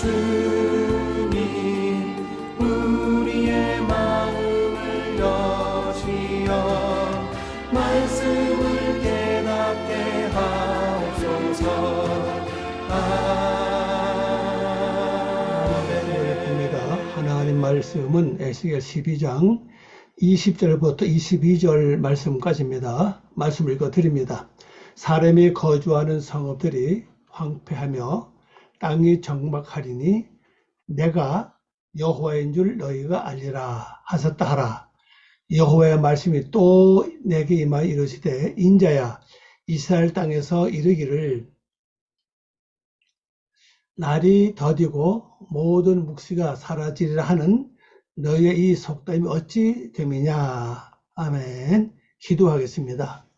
주님 우리의 마음을 여시어 말씀을 깨닫게 하옵소서. 아멘. 봅니다. 하나님 말씀은 에스겔 12장 20절부터 22절 말씀까지입니다. 말씀을 읽어드립니다. 사람이 거주하는 성읍들이 황폐하며 땅이 적막하리니 내가 여호와인 줄 너희가 알리라 하셨다 하라. 여호와의 말씀이 또 내게 임하여 이르시되 인자야 이스라엘 땅에서 이르기를 날이 더디고 모든 묵시가 사라지리라 하는 너희의 이 속담이 어찌 됨이냐. 아멘. 기도하겠습니다.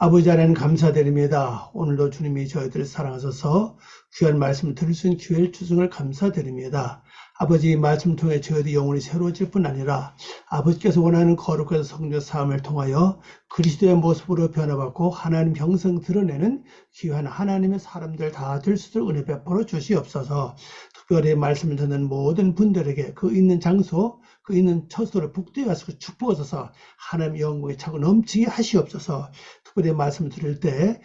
아버지 하나님 감사드립니다. 오늘도 주님이 저희들을 사랑하셔서 귀한 말씀을 들을 수 있는 기회를 주신 걸 감사드립니다. 아버지 이 말씀 통해 저희들이 영혼이 새로워질 뿐 아니라 아버지께서 원하는 거룩한 성령 삶을 통하여 그리스도의 모습으로 변화받고 하나님 형상 드러내는 귀한 하나님의 사람들 다 될 수 있도록 은혜 베풀어 주시옵소서. 특별히 말씀을 듣는 모든 분들에게 그 있는 장소, 그 있는 처소를 복되게 하시고 축복하셔서 하나님의 영광에 차고 넘치게 하시옵소서. 특별히 말씀을 들을 때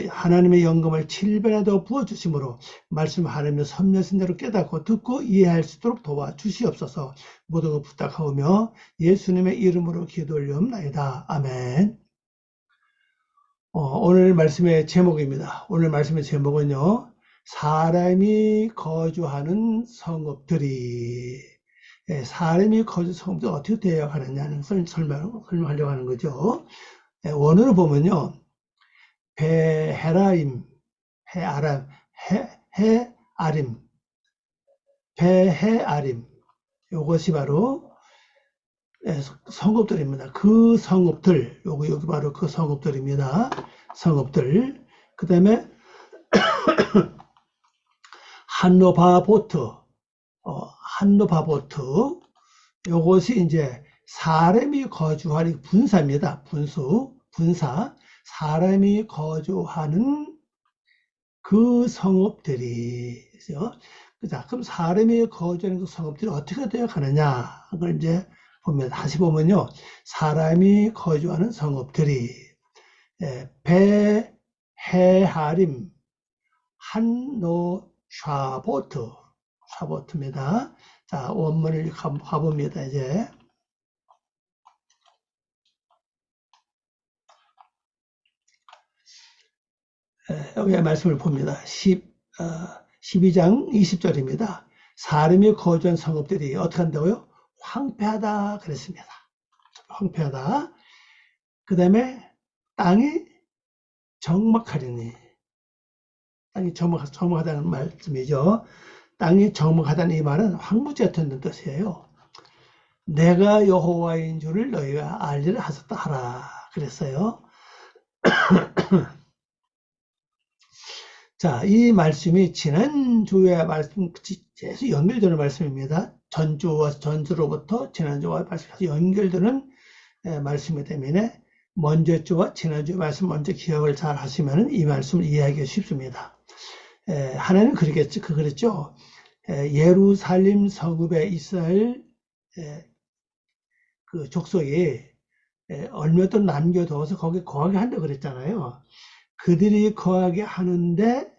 하나님의 영감을 7배나 더 부어주심으로 말씀 하나님의 선명신 대로 깨닫고 듣고 이해할 수 있도록 도와주시옵소서. 모든 것 부탁하오며 예수님의 이름으로 기도 올리옵나이다. 아멘. 오늘 말씀의 제목입니다. 오늘 말씀의 제목은요. 사람이 거주하는 성읍들이. 사람이 거주하는 성읍들이 어떻게 되어야 하느냐는 설명하려고 하는 거죠. 원어로 보면요. 베헤라임, 헤아림, 베헤아림. 이것이 바로 성읍들입니다. 그 성읍들, 여기 바로 그 성읍들입니다. 성읍들. 그 다음에 한노바보트, 요것이 이제 사람이 거주하는 분사입니다. 분사. 사람이 거주하는 그 성읍들이. 자, 그럼 사람이 거주하는 그 성읍들이 어떻게 되어 가느냐. 그걸 이제 보면, 다시 보면요. 사람이 거주하는 성읍들이, 베헤하림, 샤보트입니다. 자, 원문을 가봅니다, 이제. 여기에 말씀을 봅니다. 12장 20절입니다. 사람이 거주한 성읍들이 어떻게 한다고요? 황폐하다 그랬습니다. 황폐하다. 그 다음에 땅이 적막하리니. 땅이 적막하다는 말씀이죠. 땅이 적막하다는 이 말은 황무지 같은 뜻이에요. 내가 여호와인 줄을 너희가 알리라 하셨다 하라 그랬어요. 자, 이 말씀이 지난주의 말씀 계속 연결되는 말씀입니다. 전주로부터 지난주와 말씀이 연결되는 말씀이 때문에 먼저 주와 지난주 말씀 먼저 기억을 잘 하시면 이 말씀을 이해하기가 쉽습니다. 하나님은 그랬죠. 예루살렘 성읍에 이스라엘 그 족속이 얼마 돈 남겨둬서 거기 거하게 한다고 그랬잖아요. 그들이 거하게 하는데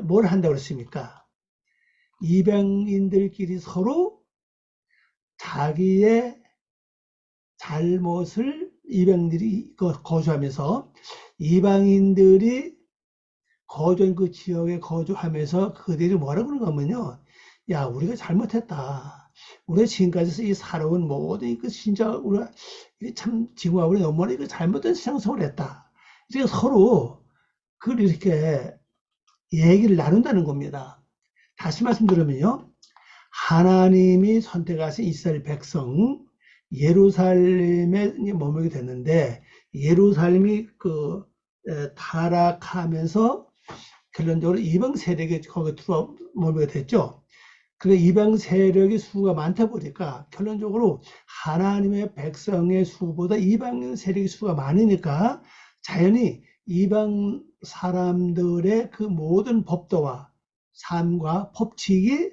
뭘 한다고 그랬습니까? 이방인들끼리 서로 자기의 잘못을 이방인들이 거주하면서 이방인들이 거주한 그 지역에 거주하면서 그들이 뭐라고 그러냐면요. 야, 우리가 잘못했다. 우리가 지금까지 이 살아온 모든 그 진짜 우리가 참 지구하고 너무나 이거 잘못된 생성을 했다. 이렇게 서로 그걸 이렇게 얘기를 나눈다는 겁니다. 다시 말씀드리면요. 하나님이 선택하신 이스라엘 백성 예루살렘에 머물게 됐는데 예루살렘이 타락하면서 결론적으로 이방 세력이 거기 들어와 머물게 됐죠. 그 이방 세력의 수가 많다 보니까 결론적으로 하나님의 백성의 수보다 이방 세력의 수가 많으니까 자연히 이방 사람들의 그 모든 법도와 삶과 법칙이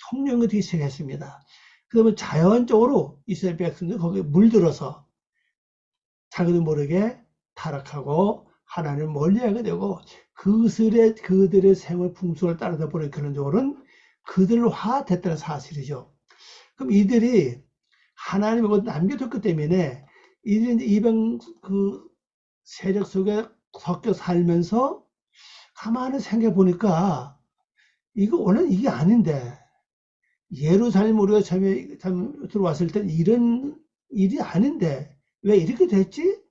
통용이 되기 시작했습니다. 그러면 자연적으로 이스라엘 백성들이 거기에 물들어서 자기도 모르게 타락하고 하나님을 멀리하게 되고 그들의 생활 풍속을 따르다 보니 근원적으로는 그들화됐다는 사실이죠. 그럼 이들이 하나님을 남겨뒀기 때문에 이들이 이제 이방 그 세력 속에 섞여 살면서 가만히 생각해 보니까 이거 원래는 이게 아닌데 예루살렘 우리가 처음에 들어왔을 땐 이런 일이 아닌데 왜 이렇게 됐지?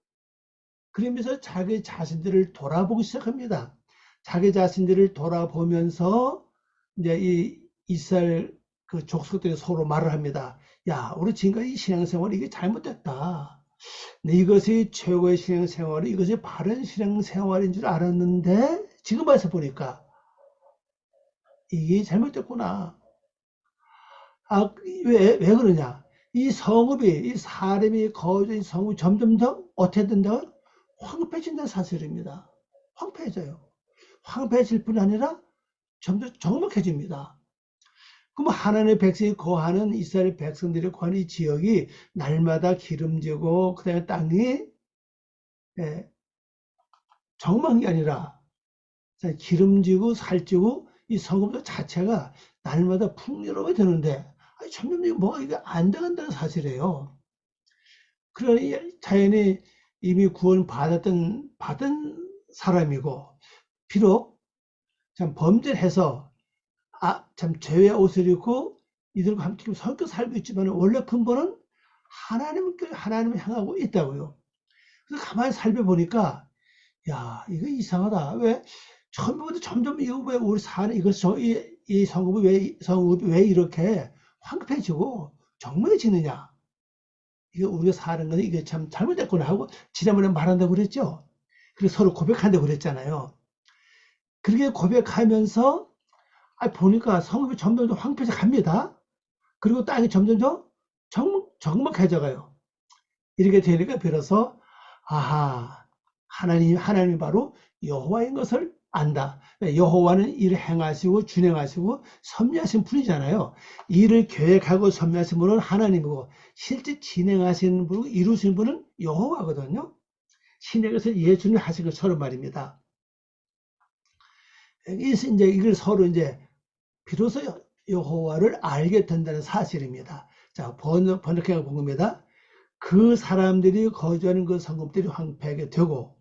그러면서 자기 자신들을 돌아보기 시작합니다. 자기 자신들을 돌아보면서 이제 이 이스라엘 그 족속들이 서로 말을 합니다. 야, 우리 지금까지 신앙생활 이게 잘못됐다. 이것이 최고의 신앙생활이 이것이 바른 신앙생활인 줄 알았는데 지금 와서 보니까 이게 잘못됐구나. 아, 왜 그러냐? 이 성읍이, 이 사람이 거주한 성읍이 점점 더 어떻게 된다? 황폐해진다는 사실입니다. 황폐해져요. 황폐해질 뿐 아니라 점점 적막해집니다. 그럼 하나님의 백성이 거하는 이스라엘 백성들이 거하는 이 지역이 날마다 기름지고 그 다음에 땅이 적막한 게 아니라 기름지고 살찌고 이 성읍 자체가 날마다 풍요로워지는데 점점 뭐가 이게 안 돼간다는 사실이에요. 그러니 자연이 이미 구원 받은 사람이고 비록 참 범죄를 해서 참 죄의 옷을 입고 이들과 함께 섞여 살고 있지만 원래 근본은 하나님을 향하고 있다고요. 그래서 가만히 살펴보니까 야, 이거 이상하다. 왜 처음부터 점점 이거 왜 우리 사는 이 성읍이 왜 이렇게 황폐해지고 정말해지느냐? 이거 우리가 사는 건 이게 참 잘못됐구나 하고 지난번에 말한다고 그랬죠. 그래서 서로 고백한다고 그랬잖아요. 그렇게 고백하면서 보니까 성읍이 점점 더 황폐해져 갑니다. 그리고 땅이 점점 더 적막해져 가요. 이렇게 되니까 비로소 아하, 하나님이 바로 여호와인 것을 안다. 여호와는 일을 행하시고 준행하시고 섭리하신 분이잖아요. 일을 계획하고 섭리하신 분은 하나님이고 실제 진행하시는 분이고 이루시는 분은 여호와거든요. 신의 것을 예수님 하신 것처럼 말입니다. 이제 이걸 서로 이제 비로소 여호와를 알게 된다는 사실입니다. 자, 번역해 보입니다. 그 사람들이 거주하는 그 성읍들이 황폐하게 되고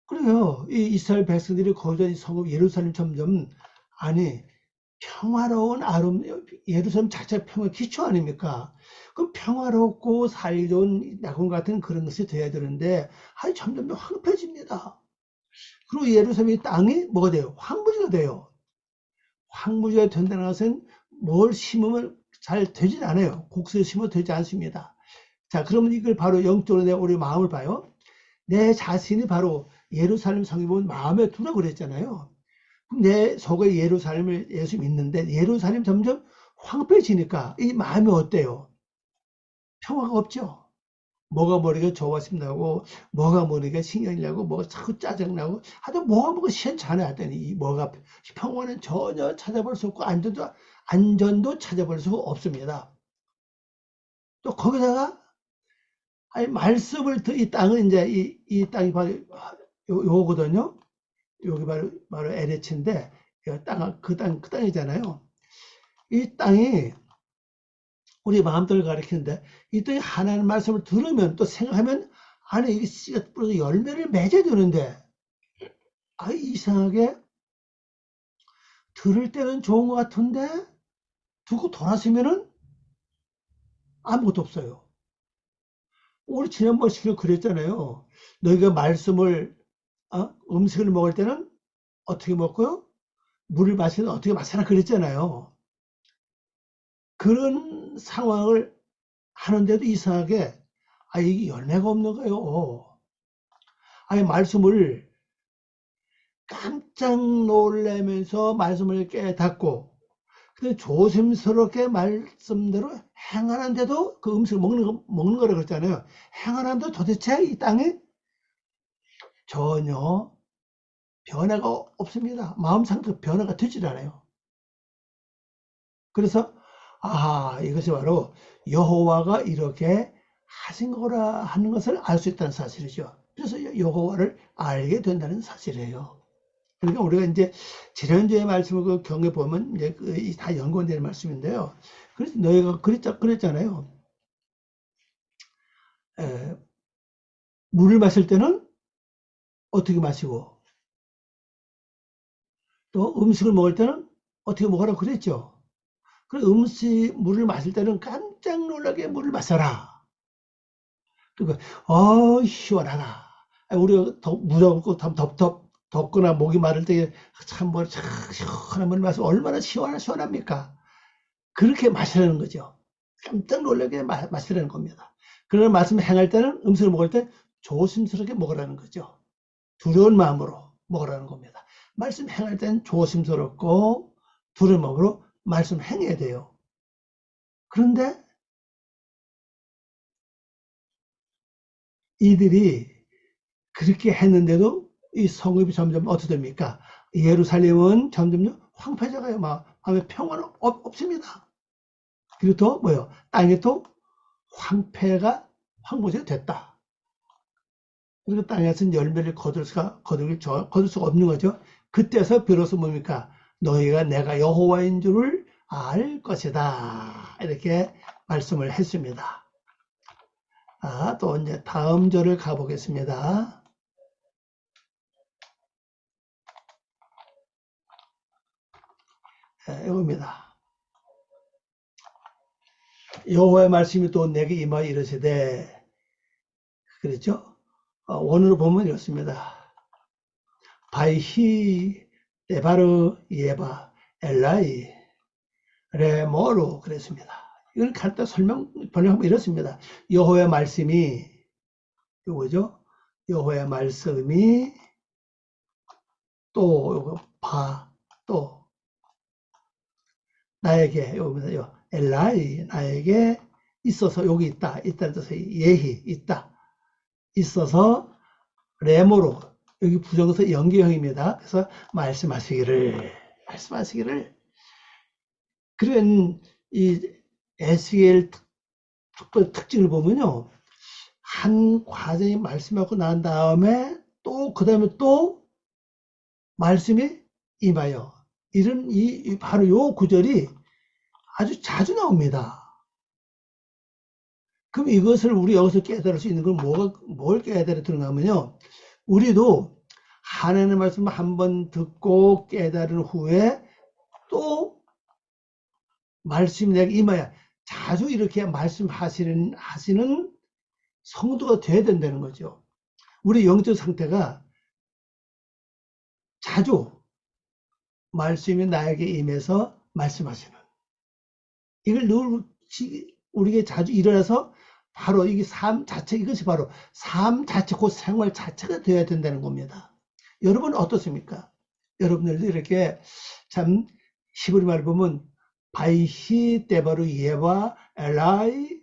그래요. 이 이스라엘 백성들이 거주하는 성읍 예루살렘 점점 평화로운 예루살렘 자체가 평화 기초 아닙니까? 그럼 평화롭고 살기 좋은 낙원 같은 그런 것이 돼야 되는데 점점 더 황폐해집니다. 그리고 예루살렘의 땅이 뭐가 돼요? 황무지가 돼요. 황무지가 된다는 것은 뭘 심으면 잘 되진 않아요. 곡식을 심어도 되지 않습니다. 자, 그러면 이걸 바로 영적으로 우리 마음을 봐요. 내 자신이 바로 예루살렘 성에 보면 마음에 두라고 그랬잖아요. 그럼 내 속에 예루살렘을 예수 믿는데 예루살렘 점점 황폐해지니까 이 마음이 어때요? 평화가 없죠. 뭐가 모르게 조바심 나고 뭐가 모르게 신경이 나고 뭐가 자꾸 짜증나고 하여튼 뭐가 뭐가 시원찮아 하더니 이 뭐가 평화는 전혀 찾아볼 수 없고 안전도 찾아볼 수 없습니다. 또 거기다가 말씀을 이 땅은 이제 이 땅이 바로 요거거든요. 여기 바로 LH인데 그 땅이잖아요. 이 땅이 우리 마음들을 가리키는데 이 땅에 하나님 말씀을 들으면 또 생각하면 이게 씨가 뿌려서 열매를 맺어야 되는데 이상하게 들을 때는 좋은 것 같은데 두고 돌아서면은 아무것도 없어요. 우리 지난번 시간에 그랬잖아요. 너희가 말씀을 음식을 먹을 때는 어떻게 먹고요? 물을 마시면 어떻게 마시라 그랬잖아요. 그런 상황을 하는데도 이상하게 이게 열매가 없는 거예요. 말씀을 깜짝 놀라면서 말씀을 깨닫고 근데 조심스럽게 말씀대로 행하는데도 그 음식을 먹는 거라고 그랬잖아요. 행하는데도 도대체 이 땅에 전혀 변화가 없습니다. 마음 상태가 변화가 되질 않아요. 그래서 이것이 바로 여호와가 이렇게 하신 거라 하는 것을 알 수 있다는 사실이죠. 그래서 여호와를 알게 된다는 사실이에요. 그러니까 우리가 이제 지난주에 말씀을 그 경에 보면 이제 다 연관되는 말씀인데요. 그래서 너희가 그랬잖아요. 물을 마실 때는 어떻게 마시고, 또 음식을 먹을 때는 어떻게 먹으라고 그랬죠. 그 물을 마실 때는 깜짝 놀라게 물을 마셔라. 그러니까 시원하다. 우리가 무덥고 덥거나 목이 마를 때 참 시원한 물 마시면 얼마나 시원합니까? 그렇게 마시라는 거죠. 깜짝 놀라게 마시라는 겁니다. 그런 말씀 행할 때는 음식을 먹을 때 조심스럽게 먹으라는 거죠. 두려운 마음으로 먹으라는 겁니다. 말씀 행할 때는 조심스럽고 두려운 마음으로 말씀 행해야 돼요. 그런데 이들이 그렇게 했는데도 이 성읍이 점점 어떻게 됩니까? 예루살렘은 점점 황폐해져가요. 마음에 평화는 없습니다. 그리고 또 뭐요? 땅이 또 황무지가 됐다. 그리고 땅에서는 열매를 거둘 수가 없는 거죠. 그때서 비로소 뭡니까? 너희가 내가 여호와인 줄을 알 것이다. 이렇게 말씀을 했습니다. 또 이제 다음 절을 가보겠습니다. 이겁니다. 여호와의 말씀이 또 내게 임하여 이르시되, 그렇죠? 원어로 보면 이렇습니다. 바이히 데바르 예바 엘라이 레모로 그랬습니다. 이걸 간단히 번역하면 이렇습니다. 여호와의 말씀이 요거죠. 여호와의 말씀이 또 또 나에게 요겁니다. 엘라이 나에게 있어서 여기 있다는 뜻의 예히 있어서 레모로 여기 부정서 연계형입니다. 그래서 말씀하시기를 그런 이 에스겔 특징을 보면요. 한 과정이 말씀하고 난 다음에 그 다음에 또 말씀이 임하여 이런 바로 요 구절이 아주 자주 나옵니다. 그럼 이것을 우리 여기서 깨달을 수 있는 건 뭘 깨달아 들어가면요. 우리도 하나님의 말씀을 한번 듣고 깨달은 후에 또 말씀이 내게 임하여 자주 이렇게 말씀하시는 성도가 되어야 된다는 거죠. 우리 영적 상태가 자주 말씀이 나에게 임해서 말씀하시는 이걸 늘 우리에게 자주 일어나서 바로 이게 삶 자체, 이것이 바로 삶 자체, 그 생활 자체가 되어야 된다는 겁니다. 여러분 어떻습니까? 여러분들도 이렇게 참 히브리 말을 보면 바이히 데바르 예바 엘라이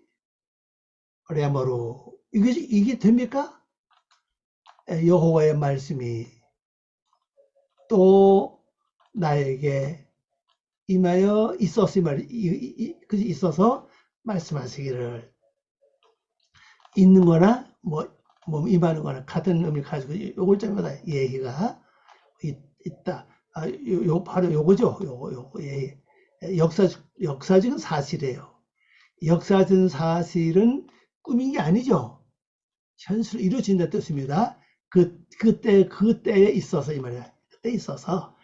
레머로 이게 됩니까? 여호와의 말씀이 또 나에게 임하여 있어서 말씀하시기를 있는 거나 임하는 거나 같은 의미를 가지고 요 글자마다 예희가 있다. 바로 요거죠. 요거 예. 역사적인 사실이에요. 역사적인 사실은 꾸민 게 아니죠. 현실로 이루어진다는 뜻입니다. 그때에 있어서 이 말이야. 그때 있어서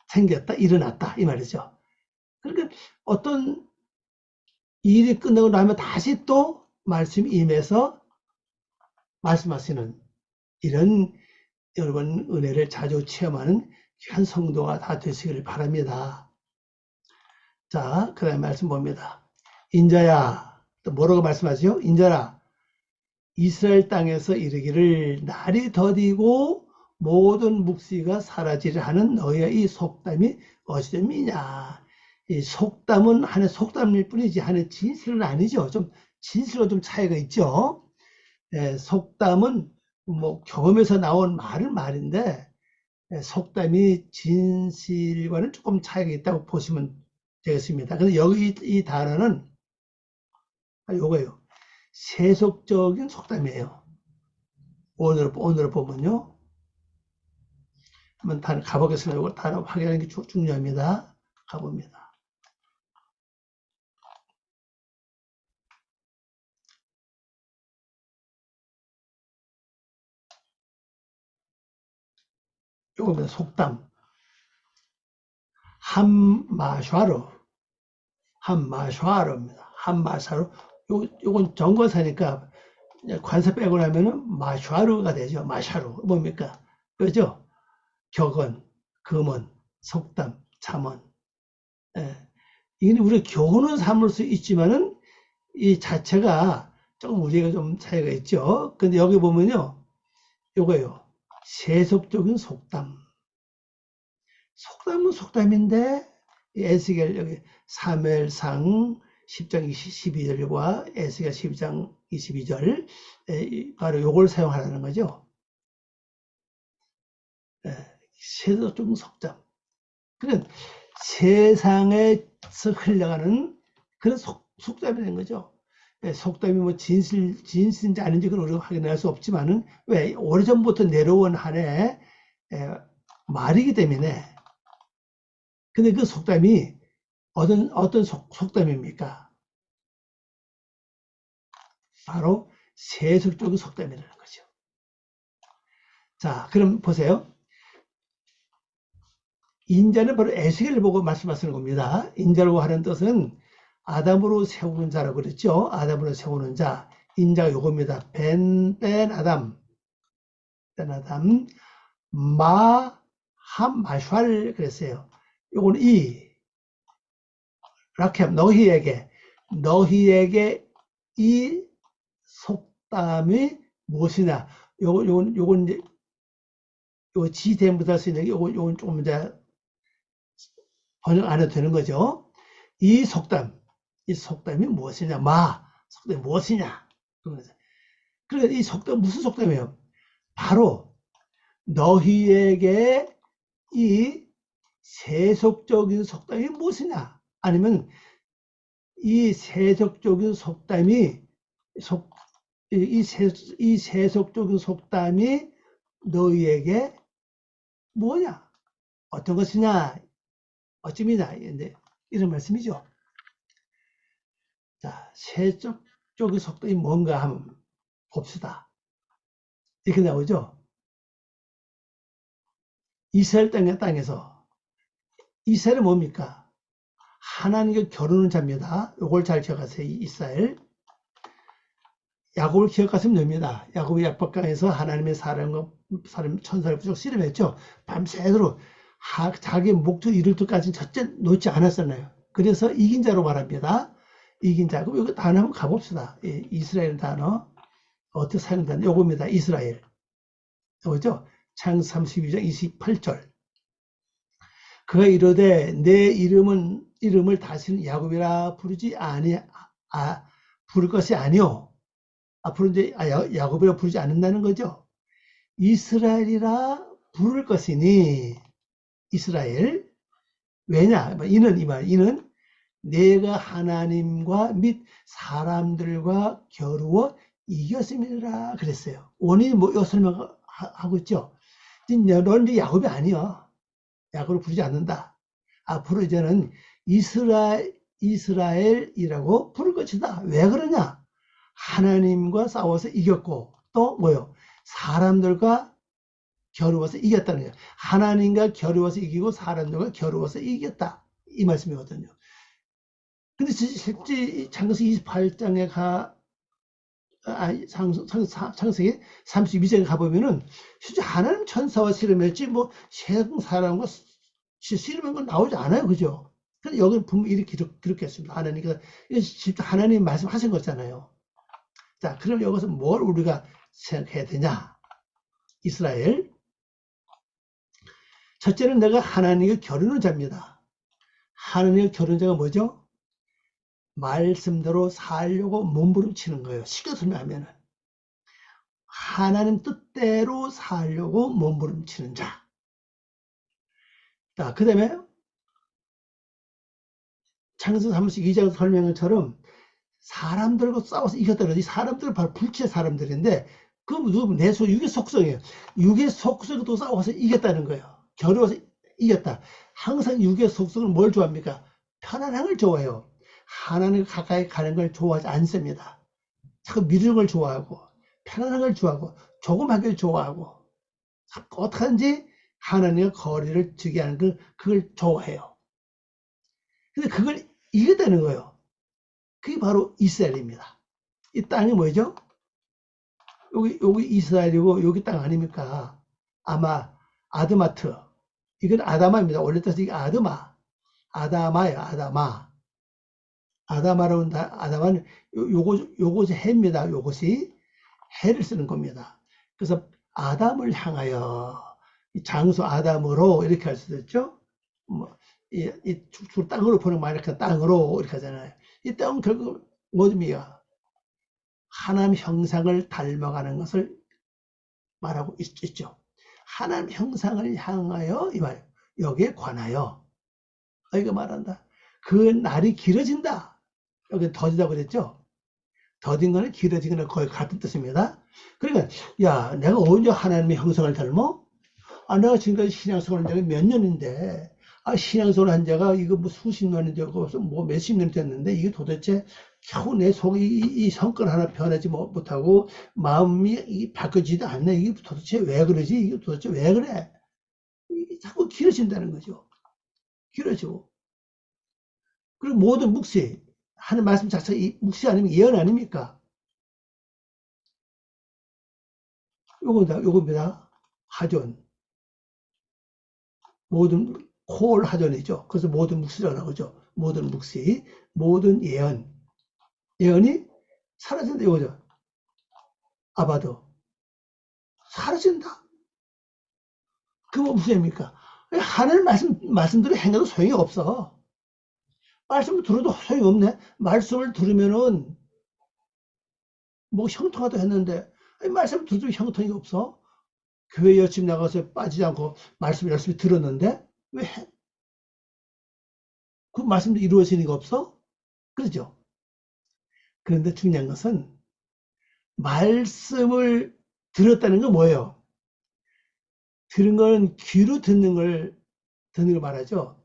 생겼다, 일어났다 이 말이죠. 그러니까 어떤 일이 끝나고 나면 다시 또 말씀이 임해서 말씀하시는 이런 여러분 은혜를 자주 체험하는 한 성도가 다 되시기를 바랍니다. 자, 그 다음에 말씀 봅니다. 인자야, 또 뭐라고 말씀하시죠? 인자라, 이스라엘 땅에서 이르기를 날이 더디고 모든 묵시가 사라지려 하는 너희의 이 속담이 어찌됨이냐. 이 속담은 하나의 속담일 뿐이지 하나의 진실은 아니죠. 좀 진실과 좀 차이가 있죠. 속담은 경험에서 나온 말인데 속담이 진실과는 조금 차이가 있다고 보시면 되겠습니다. 그래서 여기 이 단어는 요거예요. 세속적인 속담이에요. 오늘 보면요. 한번 단어 가보겠습니다. 이거 단어 확인하는 게 중요합니다. 가봅니다. 요겁니다. 속담. 한마샤르입니다. 한마샤르. 요건 정관사니까 관사 빼고 나면은 마샤르가 되죠. 마샤르. 뭡니까? 그죠? 격언, 금언, 속담, 잠언. 예. 이게 우리 교훈은 삼을 수 있지만은 이 자체가 조금 우리가 좀 차이가 있죠. 근데 여기 보면요. 요거예요. 세속적인 속담. 속담은 속담인데 에스겔 여기 사무엘상 10장 12절과 에스겔 12장 22절 바로 요걸 사용하라는 거죠. 세속적인 속담. 그런 세상에서 흘러가는 그런 속담이 된 거죠. 속담이 뭐 진실인지 아닌지 그건 우리가 확인할 수 없지만은 왜 오래전부터 내려온 한해 말이기 때문에. 근데 그 속담이 어떤 속담입니까? 바로 세속적인 속담이라는 거죠. 자, 그럼 보세요. 인자는 바로 에스겔을 보고 말씀하시는 겁니다. 인자라고 하는 뜻은 아담으로 세우는 자라고 그랬죠. 아담으로 세우는 자. 인자가 요겁니다. 벤 아담. 마함 그랬어요. 요거는 라켐 너희에게 이 속담이 무엇이냐. 요건 이제 요 지대문자 쓰는 게 요건 조금 이제 번역 안 해도 되는 거죠. 이 속담이 무엇이냐. 속담이 무엇이냐. 그러니까 이 속담 무슨 속담이에요? 바로 너희에게 이 세속적인 속담이 무엇이냐. 아니면 이 세속적인 속담이 이 세속적인 속담이 너희에게 뭐냐? 어떤 것이냐? 어찌미냐? 이런 말씀이죠. 자, 세속적인 속담이 뭔가 한번 봅시다. 이렇게 나오죠. 이스라엘 땅에서 이스라엘은 뭡니까? 하나님과 결혼한 자입니다. 이걸 잘 기억하세요. 이스라엘. 야곱을 기억하시면 됩니다. 야곱이 약박강에서 하나님의 사람 천사를 부족 씨름했죠. 밤새도록 자기 목적 이룰 때까지 첫째 놓지 않았었나요? 그래서 이긴 자로 말합니다. 이긴 자. 그럼 이거 단어 한번 가봅시다. 이스라엘 단어 어떻게 사용되나? 요겁니다. 이스라엘. 요거죠? 창 32장 28절. 그가 이르되 내 이름을 다시는 야곱이라 부르지 부를 것이 아니요. 앞으로 이제 야곱이라 부르지 않는다는 거죠. 이스라엘이라 부를 것이니. 이스라엘. 왜냐? 이는 내가 하나님과 및 사람들과 겨루어 이겼음이라 그랬어요. 원인이 뭐 설명하고 있죠. 너는 이제 야곱이 아니야. 야곱을 부르지 않는다. 앞으로 이제는 이스라엘이라고 부를 것이다. 왜 그러냐? 하나님과 싸워서 이겼고 또 뭐요? 사람들과 겨루어서 이겼다는 거예요. 하나님과 겨루어서 이기고 사람들과 겨루어서 이겼다. 이 말씀이거든요. 근데 실제 창세기 28장에 창세기 32장에 가보면은 실제 하나님 천사와 씨름했지 뭐 세상 사람과 씨름한 건 나오지 않아요. 그죠? 근데 여기는 분명히 이렇게 기록했습니다. 하나님께서 직접 하나님 말씀하신 거잖아요. 자, 그럼 여기서 뭘 우리가 생각해야 되냐? 이스라엘. 첫째는 내가 하나님과 겨루는 자입니다. 하나님과 겨루는 자가 뭐죠? 말씀대로 살려고 몸부림치는 거예요. 쉽게 설명하면은 하나님 뜻대로 살려고 몸부림치는 자. 자, 그 다음에 창세기 32장 설명처럼 사람들과 싸워서 이겼다는 이 사람들은 바로 불치의 사람들인데 그 누구 육의 속성이에요. 육의 속성도 싸워서 이겼다는 거예요. 겨루어서 이겼다. 항상 육의 속성은 뭘 좋아합니까? 편안함을 좋아해요. 하나님 가까이 가는 걸 좋아하지 않습니다. 자꾸 미루는 걸 좋아하고 편안한 걸 좋아하고 조그맣게 좋아하고 어떡하든지 하나님과 거리를 두게 하는 그걸 좋아해요. 근데 그걸 이겼다는 거예요. 그게 바로 이스라엘입니다. 이 땅이 뭐죠? 여기 이스라엘이고 여기 땅 아닙니까? 아마 아드마트. 이건 아다마입니다. 원래 뜻이 이게 아다마예요. 아다마라고 아다마는 요것이 해입니다. 요것이 해를 쓰는 겁니다. 그래서 아담을 향하여 장수 아담으로 이렇게 할 수도 있죠. 주 땅으로 보는 말 이렇게 땅으로 이렇게 하잖아요. 이 땅은 결국 뭐입니까? 하나님 형상을 닮아가는 것을 말하고 있죠. 하나님 형상을 향하여 이 말, 여기에 관하여 여기가 말한다. 그 날이 길어진다. 여기 더디다고 그랬죠. 더딘 거는 길어진 거는 거의 같은 뜻입니다. 그러니까 야, 내가 언제 하나님의 형상을 닮어? 내가 지금까지 신앙생활 한 지가 몇 년인데 신앙생활 한 지가 이거 뭐 수십 년이 되고 뭐 몇십 년이 됐는데 이게 도대체 겨우 내 속에 이 성깔 하나 변하지 못하고 마음이 바뀌지도 않네. 이게 도대체 왜 그러지? 이게 도대체 왜 그래? 자꾸 길어진다는 거죠. 길어지고. 그리고 모든 묵시 하는 말씀 자체가 이 묵시 아니면 예언 아닙니까? 요겁니다. 하존. 모든 콜 하존이죠. 그래서 모든 묵시라고 하죠. 모든 묵시, 모든 예언. 예언이 사라진다 이거죠. 아바도 사라진다. 그거 무슨 의미입니까? 하나님 말씀대로 행해도 소용이 없어. 말씀을 들어도 소용이 없네. 말씀을 들으면은 뭐 형통하다 했는데 말씀을 들어도 형통이 없어. 교회 열심히 나가서 빠지지 않고 말씀 열심히 들었는데 왜 그 말씀도 이루어지는 게 없어? 그러죠. 그런데 중요한 것은 말씀을 들었다는 건 뭐예요? 들은 건 귀로 듣는 걸 말하죠.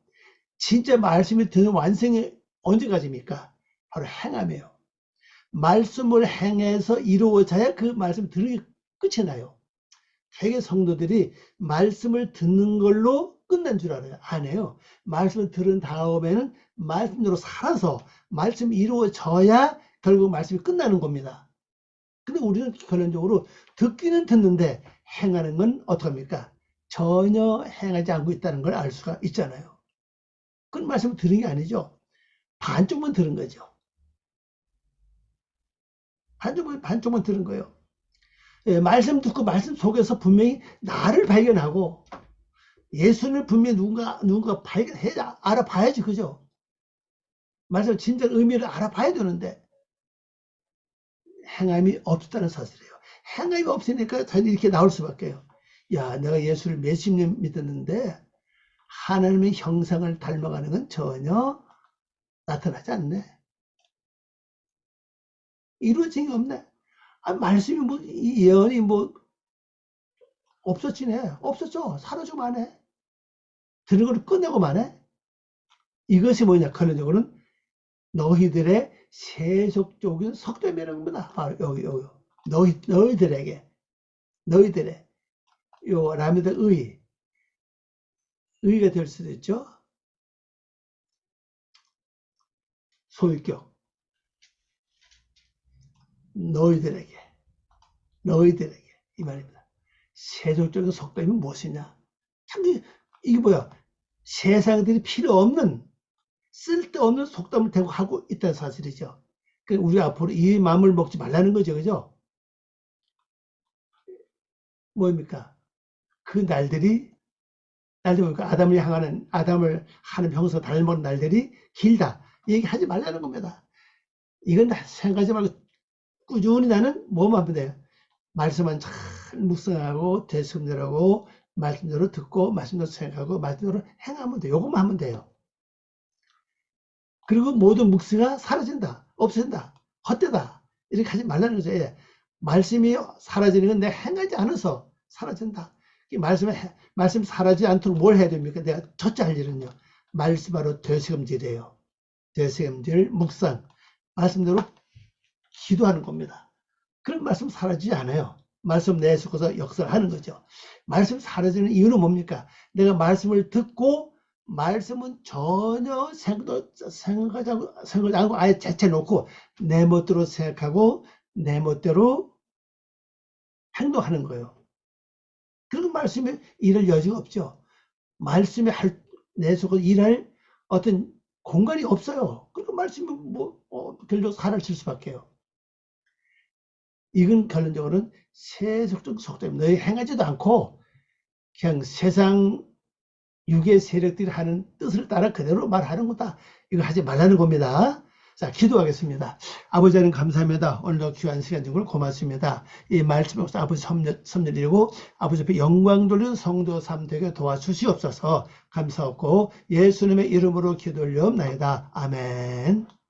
진짜 말씀이 듣는 완성이 언제까지입니까? 바로 행함이에요. 말씀을 행해서 이루어져야 그 말씀 들은 게 끝이 나요. 되게 성도들이 말씀을 듣는 걸로 끝난 줄 알아요. 안 해요. 말씀을 들은 다음에는 말씀대로 살아서 말씀이 이루어져야 결국 말씀이 끝나는 겁니다. 근데 우리는 결론적으로 듣기는 듣는데 행하는 건 어떡합니까? 전혀 행하지 않고 있다는 걸 알 수가 있잖아요. 그건 말씀을 들은 게 아니죠. 반쪽만 들은 거죠. 반쪽만 들은 거예요. 예, 말씀 듣고 말씀 속에서 분명히 나를 발견하고 예수를 분명히 누군가 발견해 알아봐야지, 그죠? 말씀 진짜 의미를 알아봐야 되는데 행함이 없다는 사실이에요. 행함이 없으니까 자기 이렇게 나올 수밖에요. 야, 내가 예수를 몇십 년 믿었는데 하나님의 형상을 닮아가는 건 전혀 나타나지 않네. 이루어진 게 없네. 말씀이 뭐 예언이 뭐 없었지네. 없었죠. 사라지고 마네. 들은 걸 끝내고 마네. 이것이 뭐냐? 근원적으로는 너희들의 세속적인 속됨이라는 겁니다. 바로 여기. 너희들의 요 라미드 의가 될 수도 있죠. 소유격. 너희들에게 이 말입니다. 세속적인 속담이 무엇이냐? 참 이게 뭐야? 세상들이 필요 없는 쓸데없는 속담을 대고 하고 있다는 사실이죠. 그러니까 우리 앞으로 이 마음을 먹지 말라는 거죠, 그죠? 뭐입니까? 그 날들이 보니까 아담을 하는 형사 닮은 날들이 길다. 얘기하지 말라는 겁니다. 이건 생각하지 말고 꾸준히 나는 뭐만 하면 돼요. 말씀만 잘 묵상하고 대성절하고 말씀대로 듣고 말씀대로 생각하고 말씀대로 행하면 돼요. 요것만 하면 돼요. 그리고 모든 묵시가 사라진다, 없어진다, 헛되다 이렇게 하지 말라는 거죠. 예. 말씀이 사라지는 건 내가 행하지 않아서 사라진다. 이 말씀 사라지지 않도록 뭘 해야 됩니까? 내가 첫째 할 일은요, 말씀으로 되새김질이에요. 되새김질, 묵상, 말씀대로 기도하는 겁니다. 그런 말씀 사라지지 않아요. 말씀 내에 속에서 역사를 하는 거죠. 말씀 사라지는 이유는 뭡니까? 내가 말씀을 듣고 말씀은 전혀 생각하지 않고 아예 제쳐놓고 내 멋대로 생각하고 내 멋대로 행동하는 거예요. 그런 말씀에 일할 여지가 없죠. 말씀에 내 속에서 일할 어떤 공간이 없어요. 그러니까 말씀이 결국 사라질 수밖에요. 이건 결론적으로는 세속적 속담입니다. 너희 행하지도 않고 그냥 세상 육의 세력들이 하는 뜻을 따라 그대로 말하는 거다. 이거 하지 말라는 겁니다. 자, 기도하겠습니다. 아버지 하나님 감사합니다. 오늘도 귀한 시간 준 걸 고맙습니다. 이 말씀을 아버지 섭리이고 아버지 앞에 영광 돌리는 성도 삶 되게 도와주시옵소서. 감사하고 예수님의 이름으로 기도 올려옵나이다. 아멘.